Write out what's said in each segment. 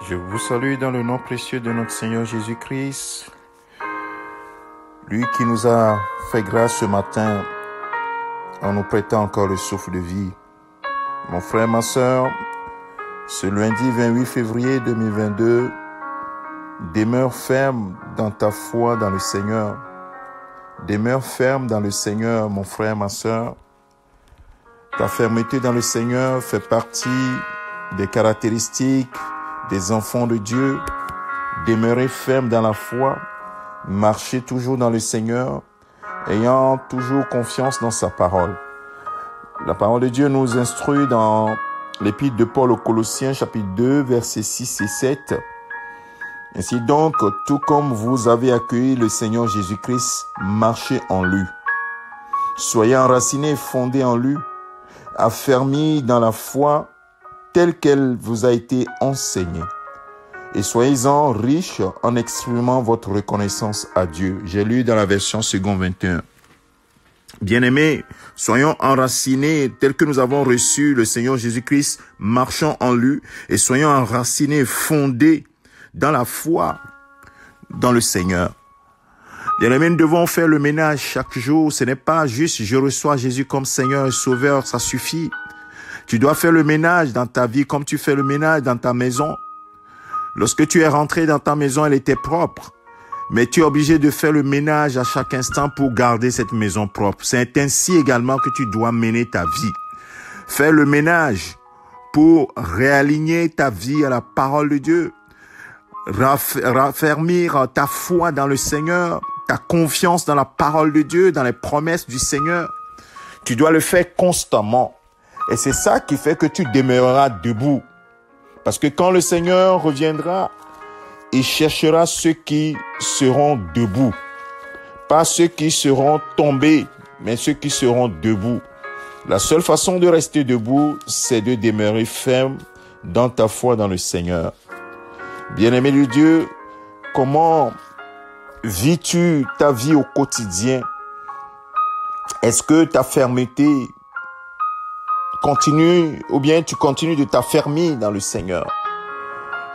Je vous salue dans le nom précieux de notre Seigneur Jésus-Christ, lui qui nous a fait grâce ce matin en nous prêtant encore le souffle de vie. Mon frère, ma sœur, ce lundi 28 février 2022, demeure ferme dans ta foi dans le Seigneur. Demeure ferme dans le Seigneur, mon frère, ma sœur. Ta fermeté dans le Seigneur fait partie des caractéristiques des enfants de Dieu. Demeurer ferme dans la foi, marcher toujours dans le Seigneur, ayant toujours confiance dans sa parole. La parole de Dieu nous instruit dans l'épître de Paul aux Colossiens, chapitre 2, versets 6 et 7. Ainsi donc, tout comme vous avez accueilli le Seigneur Jésus-Christ, marchez en lui. Soyez enracinés et fondés en lui, affermis dans la foi telle qu'elle vous a été enseignée. Et soyez-en riches en exprimant votre reconnaissance à Dieu. J'ai lu dans la version seconde 21. Bien-aimés, soyons enracinés tel que nous avons reçu le Seigneur Jésus-Christ, marchons en lui et soyons enracinés, fondés dans la foi, dans le Seigneur. Bien-aimés, nous devons faire le ménage chaque jour. Ce n'est pas juste je reçois Jésus comme Seigneur et Sauveur, ça suffit. Tu dois faire le ménage dans ta vie comme tu fais le ménage dans ta maison. Lorsque tu es rentré dans ta maison, elle était propre. Mais tu es obligé de faire le ménage à chaque instant pour garder cette maison propre. C'est ainsi également que tu dois mener ta vie. Faire le ménage pour réaligner ta vie à la parole de Dieu. Raffermir ta foi dans le Seigneur, ta confiance dans la parole de Dieu, dans les promesses du Seigneur. Tu dois le faire constamment. Et c'est ça qui fait que tu demeureras debout. Parce que quand le Seigneur reviendra, il cherchera ceux qui seront debout. Pas ceux qui seront tombés, mais ceux qui seront debout. La seule façon de rester debout, c'est de demeurer ferme dans ta foi dans le Seigneur. Bien-aimé de Dieu, comment vis-tu ta vie au quotidien? Est-ce que ta fermeté continue ou bien tu continues de t'affermir dans le Seigneur?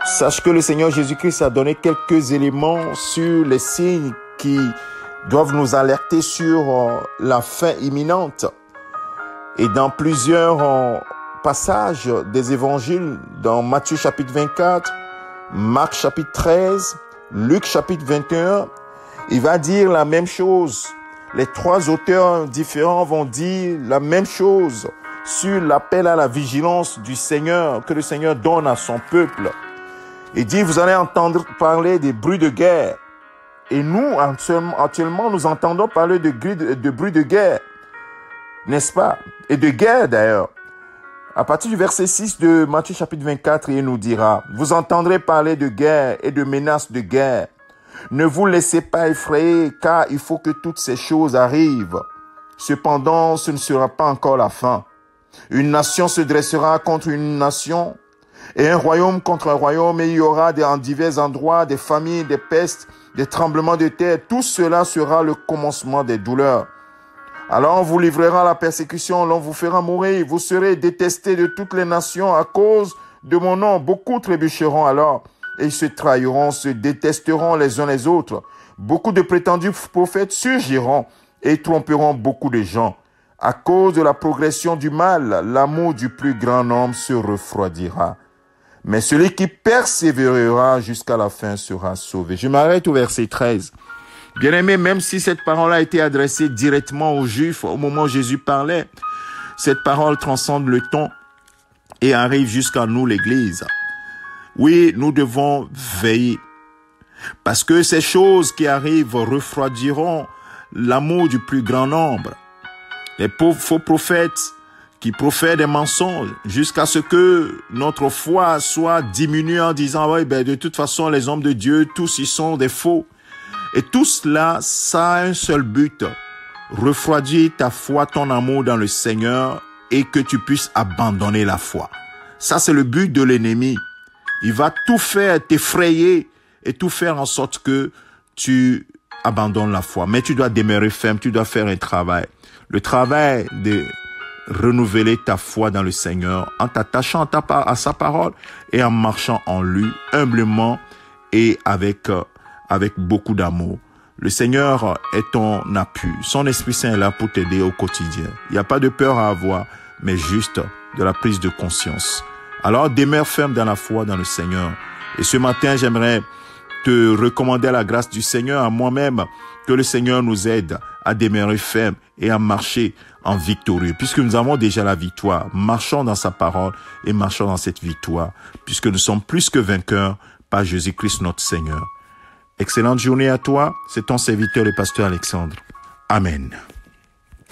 Sache que le Seigneur Jésus-Christ a donné quelques éléments sur les signes qui doivent nous alerter sur la fin imminente. Et dans plusieurs passages des évangiles, dans Matthieu chapitre 24, Marc chapitre 13, Luc chapitre 21, il va dire la même chose. Les trois auteurs différents vont dire la même chose sur l'appel à la vigilance du Seigneur, que le Seigneur donne à son peuple. Il dit, vous allez entendre parler des bruits de guerre. Et nous, actuellement, nous entendons parler de bruits de guerre. N'est-ce pas? Et de guerre d'ailleurs. À partir du verset 6 de Matthieu chapitre 24, il nous dira, vous entendrez parler de guerre et de menaces de guerre. Ne vous laissez pas effrayer, car il faut que toutes ces choses arrivent. Cependant, ce ne sera pas encore la fin. Une nation se dressera contre une nation, et un royaume contre un royaume, et il y aura en divers endroits des famines, des pestes, des tremblements de terre. Tout cela sera le commencement des douleurs. Alors on vous livrera à la persécution, l'on vous fera mourir, vous serez détestés de toutes les nations à cause de mon nom. Beaucoup trébucheront alors, et ils se trahiront, se détesteront les uns les autres. Beaucoup de prétendus prophètes surgiront, et tromperont beaucoup de gens. À cause de la progression du mal, l'amour du plus grand nombre se refroidira. Mais celui qui persévérera jusqu'à la fin sera sauvé. Je m'arrête au verset 13. Bien-aimé, même si cette parole a été adressée directement aux Juifs au moment où Jésus parlait, cette parole transcende le temps et arrive jusqu'à nous, l'Église. Oui, nous devons veiller. Parce que ces choses qui arrivent refroidiront l'amour du plus grand nombre. Les faux prophètes qui profèrent des mensonges jusqu'à ce que notre foi soit diminuée en disant « Oui, de toute façon, les hommes de Dieu, tous ils sont des faux. » Et tout cela, ça a un seul but. Refroidir ta foi, ton amour dans le Seigneur et que tu puisses abandonner la foi. Ça, c'est le but de l'ennemi. Il va tout faire t'effrayer et tout faire en sorte que tu abandonnes la foi. Mais tu dois demeurer ferme, tu dois faire un travail. Le travail renouveler ta foi dans le Seigneur en t'attachant à sa parole et en marchant en lui humblement et avec beaucoup d'amour. Le Seigneur est ton appui. Son Esprit Saint est là pour t'aider au quotidien. Il n'y a pas de peur à avoir, mais juste de la prise de conscience. Alors, demeure ferme dans la foi dans le Seigneur. Et ce matin, j'aimerais te recommander à la grâce du Seigneur, à moi-même, que le Seigneur nous aide à demeurer ferme et à marcher en victorieux. Puisque nous avons déjà la victoire, marchons dans sa parole et marchons dans cette victoire, puisque nous sommes plus que vainqueurs par Jésus-Christ notre Seigneur. Excellente journée à toi, c'est ton serviteur le pasteur Alexandre. Amen.